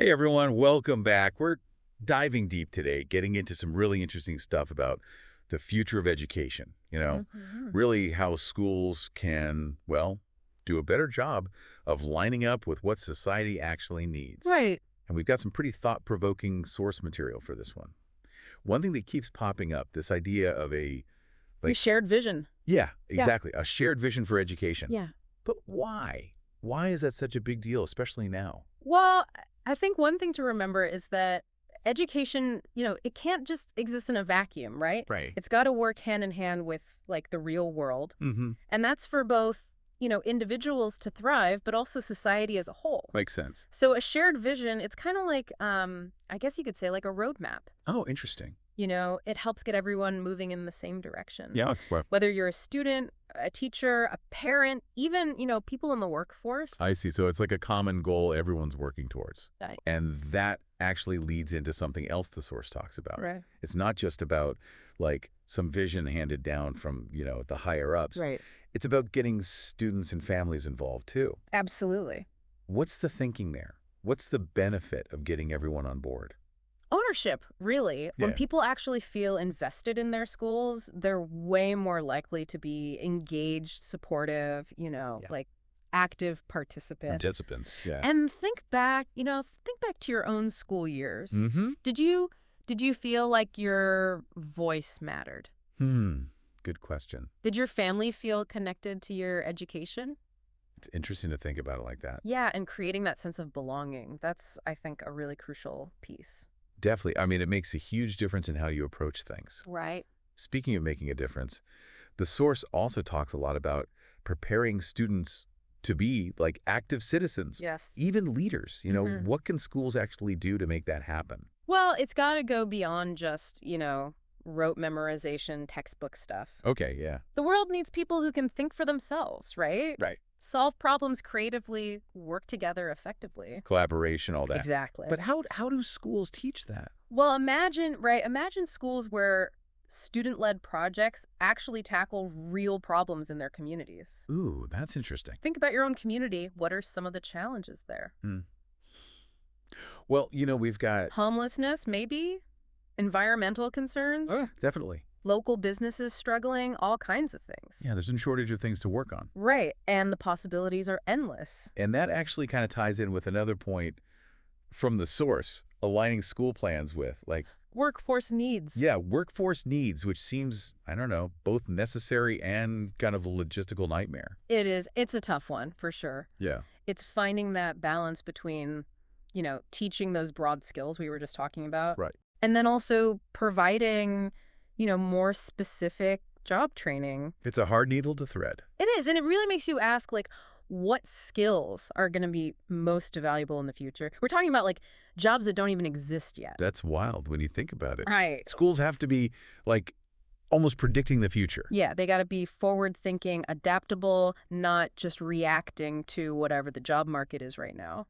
Hey everyone, welcome back. We're diving deep today, getting into some really interesting stuff about the future of education. Mhm. Really how schools can, well, do a better job of lining up with what society actually needs. Right. And we've got some pretty thought-provoking source material for this one. One thing that keeps popping up, this idea of The like, shared vision. yeah, Yeah. exactly, a shared vision for education. Yeah. But why? Why is that such a big deal, especially now? Well, I think one thing to remember is that education, it can't just exist in a vacuum, right? Right. It's got to work hand in hand with like the real world. Mm-hmm. And that's for both, individuals to thrive, but also society as a whole. Makes sense. So a shared vision, it's kind of like, I guess you could say like a roadmap. Oh, interesting. It helps get everyone moving in the same direction. Yeah, well, Whether you're a student, a teacher, a parent, even, people in the workforce. I see. So it's like a common goal everyone's working towards. Right. And that actually leads into something else the source talks about. Right. It's not just about like some vision handed down from, the higher ups. Right. It's about getting students and families involved too. Absolutely. What's the thinking there? What's the benefit of getting everyone on board? Ownership, really. When Yeah. people actually feel invested in their schools, they're way more likely to be engaged, supportive, Yeah. like active participant. Participants. Yeah. And think back, think back to your own school years. Mm-hmm. Did you feel like your voice mattered? Good question. Did your family feel connected to your education? It's interesting to think about it like that. Yeah, and creating that sense of belonging. That's, I think, a really crucial piece. Definitely. I mean, it makes a huge difference in how you approach things. Right. Speaking of making a difference, the source also talks a lot about preparing students to be like active citizens, Yes. even leaders. Mhm. What can schools actually do to make that happen? Well, it's got to go beyond just, rote memorization, textbook stuff. Okay, yeah. The world needs people who can think for themselves, right? Right. Solve problems creatively, work together effectively. Collaboration, all that. Exactly. But how do schools teach that? Well, imagine schools where student-led projects actually tackle real problems in their communities. Ooh, that's interesting. Think about your own community. What are some of the challenges there? Well, we've got... Homelessness, maybe? Environmental concerns? definitely. Local businesses struggling, all kinds of things. Yeah, there's no shortage of things to work on. Right, and the possibilities are endless. And that actually kind of ties in with another point from the source, aligning school plans with, like, Workforce needs. yeah, workforce needs, which seems, I don't know, both necessary and kind of a logistical nightmare. It is. It's a tough one, for sure. Yeah. It's finding that balance between, teaching those broad skills we were just talking about. Right. And then also providing, more specific job training. It's a hard needle to thread. It is. And it really makes you ask, like, what skills are going to be most valuable in the future? We're talking about, like, jobs that don't even exist yet. That's wild when you think about it. Right. Schools have to be, like, almost predicting the future. Yeah, they got to be forward-thinking, adaptable, not just reacting to whatever the job market is right now.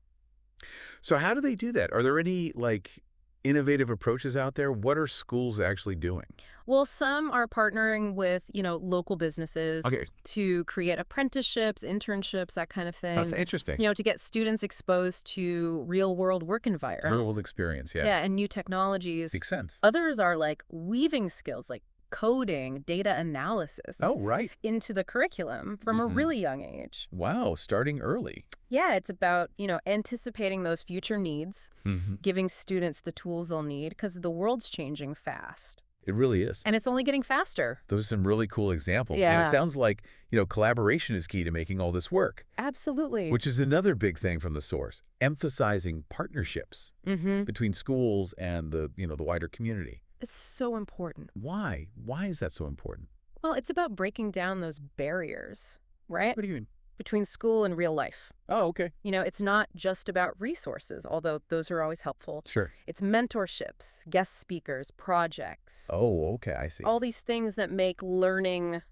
So how do they do that? Are there any, like, innovative approaches out there? What are schools actually doing? Well, some are partnering with, local businesses Okay. to create apprenticeships, internships, that kind of thing. Interesting. To get students exposed to real-world work environment. Real-world experience, yeah. Yeah, and new technologies. Makes sense. Others are like weaving skills like coding, data analysis Oh, right. into the curriculum from a Mhm. really young age. Wow, starting early. Yeah, it's about, anticipating those future needs, Mm-hmm. giving students the tools they'll need because the world's changing fast. It really is. And it's only getting faster. Those are some really cool examples. And Yeah. it sounds like, collaboration is key to making all this work, Absolutely. which is another big thing from the source, emphasizing partnerships Mm-hmm. between schools and the wider community. It's so important. Why? Why is that so important? Well, it's about breaking down those barriers, right? What do you mean? Between school and real life. Oh, okay. It's not just about resources, although those are always helpful. Sure. It's mentorships, guest speakers, projects, Oh, okay. I see. all these things that make learning,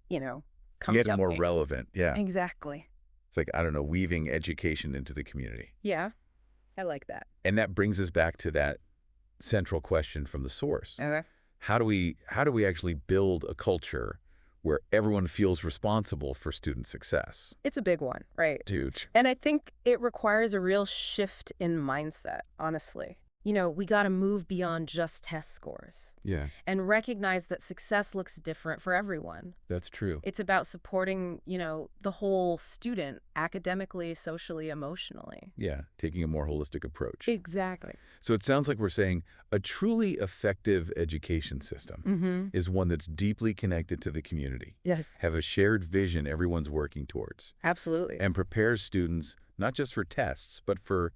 come Get more jumping. relevant. Yeah. Exactly. It's like, I don't know, weaving education into the community. Yeah, I like that. And that brings us back to that central question from the source. Okay. How do we actually build a culture where everyone feels responsible for student success. It's a big one, right? Huge. And I think it requires a real shift in mindset, honestly. We got to move beyond just test scores Yeah, and recognize that success looks different for everyone. that's true. It's about supporting, the whole student academically, socially, emotionally. Yeah, taking a more holistic approach. Exactly. So it sounds like we're saying a truly effective education system is one that's deeply connected to the community, Yes. have a shared vision everyone's working towards, Absolutely. and prepares students not just for tests, but for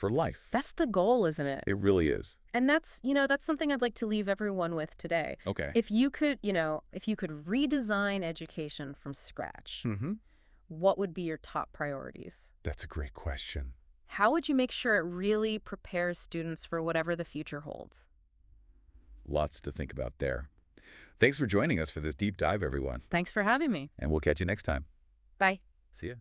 life. That's the goal, isn't it? It really is. And that's something I'd like to leave everyone with today. Okay. If you could redesign education from scratch, what would be your top priorities? That's a great question. How would you make sure it really prepares students for whatever the future holds? Lots to think about there. Thanks for joining us for this deep dive, everyone. Thanks for having me. And we'll catch you next time. Bye. See ya.